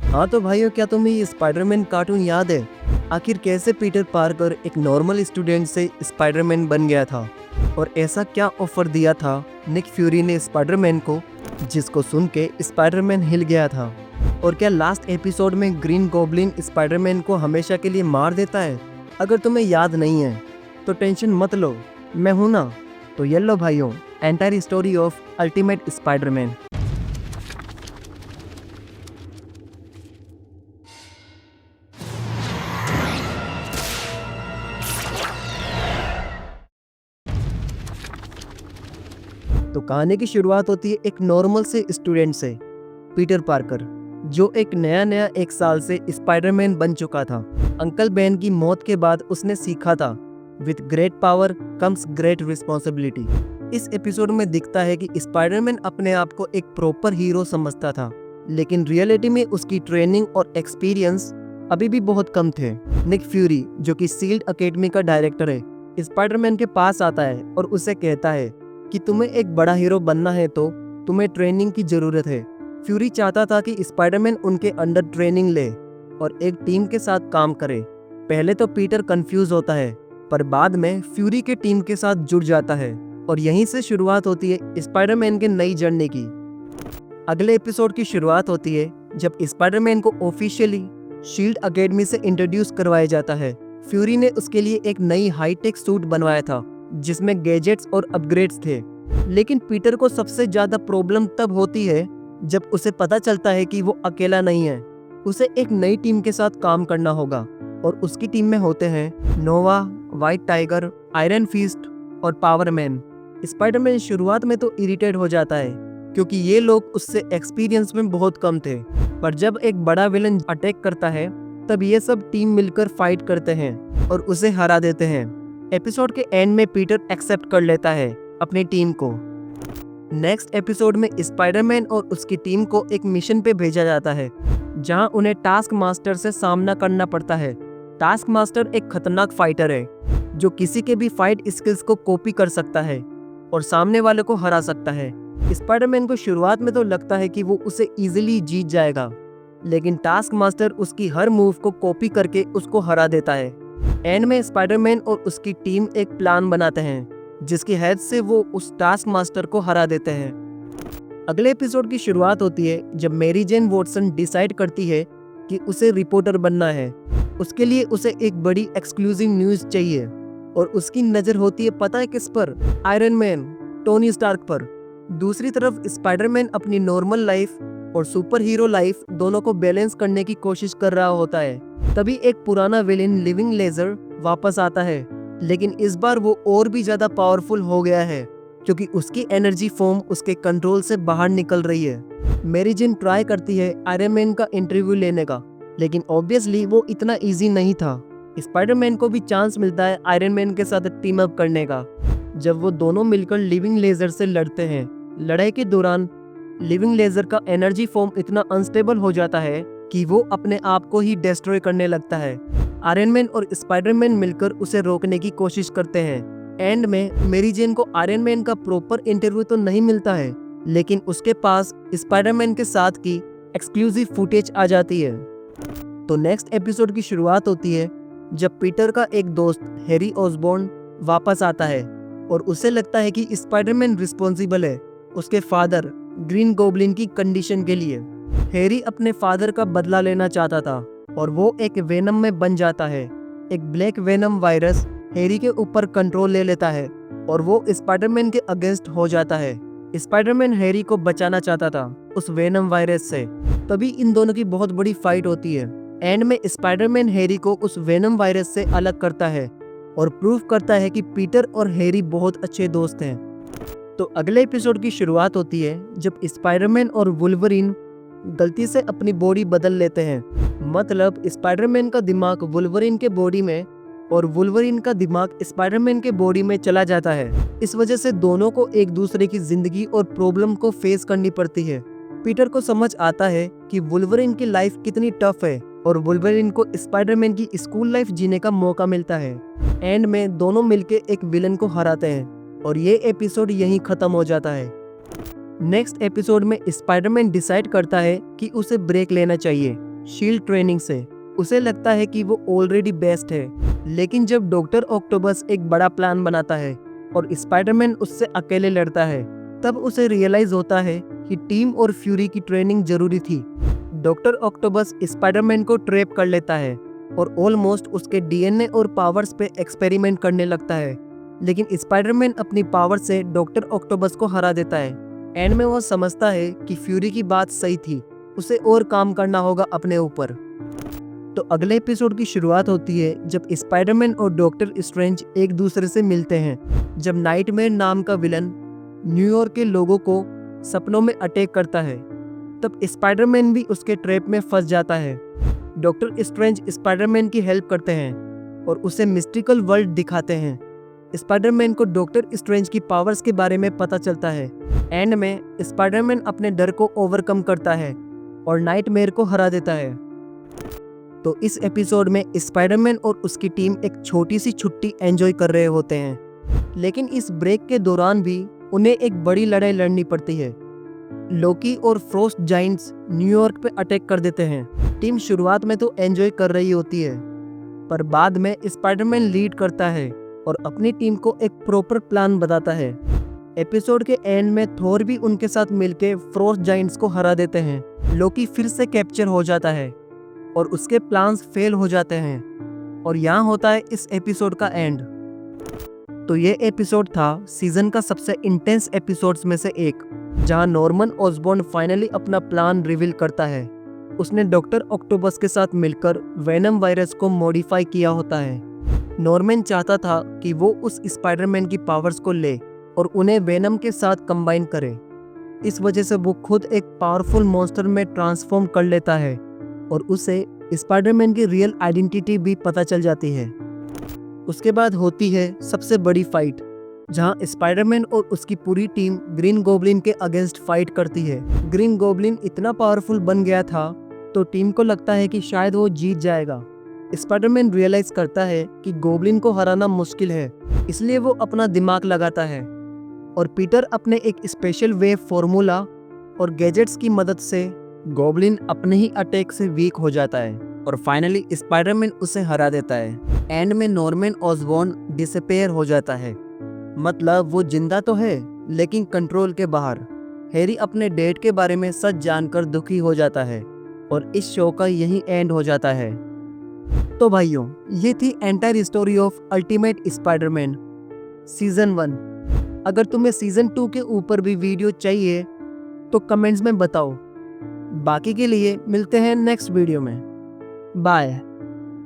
हाँ तो भाइयों, क्या तुम्हें ये स्पाइडरमैन कार्टून याद है? आखिर कैसे पीटर पार्कर एक नॉर्मल स्टूडेंट से स्पाइडरमैन बन गया था, और ऐसा क्या ऑफर दिया था निक फ्यूरी ने स्पाइडरमैन को, जिसको सुन के स्पाइडरमैन हिल गया था। और क्या लास्ट एपिसोड में ग्रीन गॉब्लिन स्पाइडरमैन को हमेशा के लिए मार देता है? अगर तुम्हें याद नहीं है तो टेंशन मत लो, मैं हूं ना। तो ये लो भाइयों, entire story of ultimate Spiderman. तो कहानी की शुरुआत होती है एक नॉर्मल से स्टूडेंट से, पीटर पार्कर, जो एक नया 1 साल से स्पाइडरमैन बन चुका था। अंकल बेन की मौत के बाद उसने सीखा था, with great power comes great responsibility. इस एपिसोड में दिखता है कि स्पाइडरमैन अपने आप को एक प्रॉपर हीरो समझता था, लेकिन रियलिटी में उसकी ट्रेनिंग और एक्सपीरियंस अभी भी बहुत कम थे। निक फ्यूरी, जो कि शील्ड एकेडमी का डायरेक्टर है, स्पाइडरमैन के पास आता है और उसे कहता है कि तुम्हें एक बड़ा हीरो बनना है तो तुम्हें ट्रेनिंग की जरूरत है। फ्यूरी चाहता था कि स्पाइडरमैन उनके अंडर ट्रेनिंग ले और एक टीम के साथ काम करे। पहले तो पीटर कंफ्यूज होता है, पर बाद में फ्यूरी के टीम के साथ जुड़ जाता है, और यहीं से शुरुआत होती है स्पाइडरमैन के नई जर्नी की। अगले एपिसोड की शुरुआत होती है जब स्पाइडरमैन को ऑफिशियली शील्ड एकेडमी से इंट्रोड्यूस करवाया जाता है। फ्यूरी ने उसके लिए एक नई हाईटेक सूट बनवाया था, जिसमें गैजेट्स और अपग्रेड्स थे। लेकिन पीटर को सबसे ज्यादा प्रॉब्लम तब होती है जब उसे पता चलता है कि वो अकेला नहीं है। उसे एक नई टीम के साथ काम करना होगा, और उसकी टीम में होते हैं नोवा, व्हाइट टाइगर, आयरन फिस्ट और पावरमैन। स्पाइडरमैन शुरुआत में तो इरिटेट हो जाता है, क्योंकि ये लोग उससे एक्सपीरियंस में बहुत कम थे। पर जब एक बड़ा विलन अटैक करता है, तब ये सब टीम मिलकर फाइट करते हैं और उसे हरा देते हैं। एपिसोड के एंड में पीटर एक्सेप्ट कर लेता है अपनी टीम को। नेक्स्ट एपिसोड में स्पाइडरमैन और उसकी टीम को एक मिशन पे भेजा जाता है, जहां उन्हें टास्क मास्टर से सामना करना पड़ता है। टास्क मास्टर एक खतरनाक फाइटर है, जो किसी के भी फाइट स्किल्स को कॉपी कर सकता है और सामने वाले को हरा सकता है। स्पाइडरमैन को शुरुआत में तो लगता है कि वो उसे इजीली जीत जाएगा, लेकिन टास्क मास्टर उसकी हर मूव को कॉपी करके उसको हरा देता है। एंड में स्पाइडरमैन और उसकी टीम एक प्लान बनाते हैं, जिसकी हेल्प से वो उस टास्क मास्टर को हरा देते हैं। अगले एपिसोड की शुरुआत होती है जब मैरी जेन वॉटसन डिसाइड करती है कि उसे रिपोर्टर बनना है। उसके लिए उसे एक बड़ी एक्सक्लूसिव न्यूज चाहिए, और उसकी नजर होती है पता है किस पर? आयरन मैन, टोनी स्टार्क पर। दूसरी तरफ स्पाइडरमैन अपनी नॉर्मल लाइफ और सुपर हीरो लाइफ दोनों को बैलेंस करने की कोशिश कर रहा होता है। तभी एक पुराना विलेन लिविंग लेजर वापस आता है, लेकिन इस बार वो और भी ज्यादा पावरफुल हो गया है, क्योंकि उसकी एनर्जी फॉर्म उसके कंट्रोल से बाहर निकल रही है। मैरी जेन ट्राई करती है आयरन मैन का इंटरव्यू लेने का, लेकिन ऑब्वियसली वो इतना इजी नहीं था। स्पाइडरमैन को भी चांस मिलता है आयरन मैन के साथ टीम अप करने का, जब वो दोनों मिलकर लिविंग लेजर से लड़ते हैं। लड़ाई के दौरान लिविंग लेजर का एनर्जी फॉर्म इतना अनस्टेबल हो जाता है कि वो अपने आप को ही डिस्ट्रॉय करने लगता है। आयरन मैन और स्पाइडरमैन मिलकर उसे रोकने की कोशिश करते हैं। एंड में मैरी जेन को आयरन मैन का प्रॉपर इंटरव्यू तो नहीं मिलता है, लेकिन उसके पास स्पाइडरमैन के साथ की एक्सक्लूसिव फुटेज आ जाती है। तो नेक्स्ट एपिसोड की शुरुआत होती है जब पीटर का एक दोस्त हैरी ऑसबॉर्न वापस आता है, और उसे लगता है कि स्पाइडरमैन रिस्पॉन्सिबल है उसके फादर ग्रीन गॉब्लिन की कंडीशन के लिए। हैरी अपने फादर का बदला लेना चाहता था, और वो एक वेनम में बन जाता है। एक ब्लैक वेनम वायरस हैरी के ऊपर कंट्रोल ले लेता है, और वो स्पाइडरमैन के अगेंस्ट हो जाता है। स्पाइडरमैन हैरी को बचाना चाहता था उस वेनम वायरस से। तभी इन दोनों की बहुत बड़ी फाइट होती है। एंड में स्पाइडरमैन हैरी को उस वेनम वायरस से अलग करता है और प्रूव करता है कि पीटर और हैरी बहुत अच्छे दोस्त हैं। तो अगले एपिसोड की शुरुआत होती है जब स्पाइडरमैन और वुल्वरीन गलती से अपनी बॉडी बदल लेते हैं। मतलब स्पाइडरमैन का दिमाग वुल्वरीन के बॉडी में और वुल्वरीन का दिमाग स्पाइडरमैन के बॉडी में चला जाता है। इस वजह से दोनों को एक दूसरे की जिंदगी और प्रॉब्लम को फेस करनी पड़ती है। पीटर को समझ आता है कि वुल्वरीन की लाइफ कितनी टफ है, और वुल्वरीन को स्पाइडरमैन की स्कूल लाइफ जीने का मौका मिलता है। एंड में दोनों मिलके एक विलन को हराते हैं, और ये एपिसोड यहीं खत्म हो जाता है। नेक्स्ट एपिसोड में स्पाइडरमैन डिसाइड करता है कि उसे ब्रेक लेना चाहिए। शील्ड ट्रेनिंग से। उसे लगता है कि वो ऑलरेडी बेस्ट है, लेकिन जब डॉक्टर ऑक्टोपस एक बड़ा प्लान बनाता है और स्पाइडरमैन उससे अकेले लड़ता है, तब उसे रियलाइज होता है कि टीम और फ्यूरी की ट्रेनिंग जरूरी थी। डॉक्टर ऑक्टोपस स्पाइडरमैन को ट्रैप कर लेता है और ऑलमोस्ट उसके डीएनए और पावर्स पे एक्सपेरिमेंट करने लगता है, लेकिन स्पाइडरमैन अपनी पावर से डॉक्टर ऑक्टोपस को हरा देता है। एंड में वो समझता है कि फ्यूरी की बात सही थी, उसे और काम करना होगा अपने ऊपर। तो अगले एपिसोड की शुरुआत होती है जब स्पाइडरमैन और डॉक्टर स्ट्रेंज एक दूसरे से मिलते हैं, जब नाइटमेयर नाम का विलन न्यूयॉर्क के लोगों को सपनों में अटैक करता है। तब स्पाइडरमैन भी उसके ट्रैप में फंस जाता है। डॉक्टर स्ट्रेंज स्पाइडरमैन की हेल्प करते हैं और उसे मिस्टिकल वर्ल्ड दिखाते हैं। स्पाइडरमैन को डॉक्टर स्ट्रेंज की पावर्स के बारे में पता चलता है। एंड में स्पाइडरमैन अपने डर को ओवरकम करता है और नाइटमेयर को हरा देता है। तो इस एपिसोड में स्पाइडरमैन और उसकी टीम एक छोटी सी छुट्टी एंजॉय कर रहे होते हैं, लेकिन इस ब्रेक के दौरान भी उन्हें एक बड़ी लड़ाई लड़नी पड़ती है। लोकी और फ्रोस्ट जाइंट्स न्यूयॉर्क पे अटैक कर देते हैं। टीम शुरुआत में तो एंजॉय कर रही होती है, पर बाद में स्पाइडरमैन लीड करता है और अपनी टीम को एक प्रॉपर प्लान बताता है। एपिसोड के एंड में थोर भी उनके साथ मिलकर फ्रोस्ट जाइंट्स को हरा देते हैं। लोकी फिर से कैप्चर हो जाता है और उसके प्लान्स फेल हो जाते हैं और यहाँ होता है इस एपिसोड का एंड। तो ये एपिसोड था सीजन का सबसे इंटेंस एपिसोड्स में से एक, जहाँ नॉर्मन ऑसबॉर्न फाइनली अपना प्लान रिवील करता है। उसने डॉक्टर ऑक्टोपस के साथ मिलकर वेनम वायरस को मॉडिफाई किया होता है। नॉर्मन चाहता था कि वो उस स्पाइडरमैन की पावर्स को ले और उन्हें वेनम के साथ कंबाइन करे। इस वजह से वो खुद एक पावरफुल मॉन्स्टर में ट्रांसफॉर्म कर लेता है और उसे स्पाइडरमैन की रियल आइडेंटिटी भी पता चल जाती है। उसके बाद होती है सबसे बड़ी फाइट, जहां स्पाइडरमैन और उसकी पूरी टीम ग्रीन गॉब्लिन के अगेंस्ट फाइट करती है। ग्रीन गॉब्लिन इतना पावरफुल बन गया था तो टीम को लगता है कि शायद वो जीत जाएगा। स्पाइडरमैन रियलाइज करता है कि गॉब्लिन को हराना मुश्किल है, इसलिए वो अपना दिमाग लगाता है और पीटर अपने एक स्पेशल वेव फॉर्मूला और गैजेट्स की मदद से गॉब्लिन अपने ही अटैक से वीक हो जाता है और फाइनली स्पाइडरमैन उसे हरा देता है। एंड में नॉर्मन ऑसबॉर्न डिसअपीयर हो जाता है, मतलब वो जिंदा तो है लेकिन कंट्रोल के बाहर। हैरी अपने डेट के बारे में सच जानकर दुखी हो जाता है और इस शो का यही एंड हो जाता है। तो भाइयों, ये थी entire story of ultimate Spiderman season 1। अगर तुम्हें सीजन 2 के ऊपर भी वीडियो चाहिए तो कमेंट्स में बताओ। बाकी के लिए मिलते हैं नेक्स्ट वीडियो में। बाय।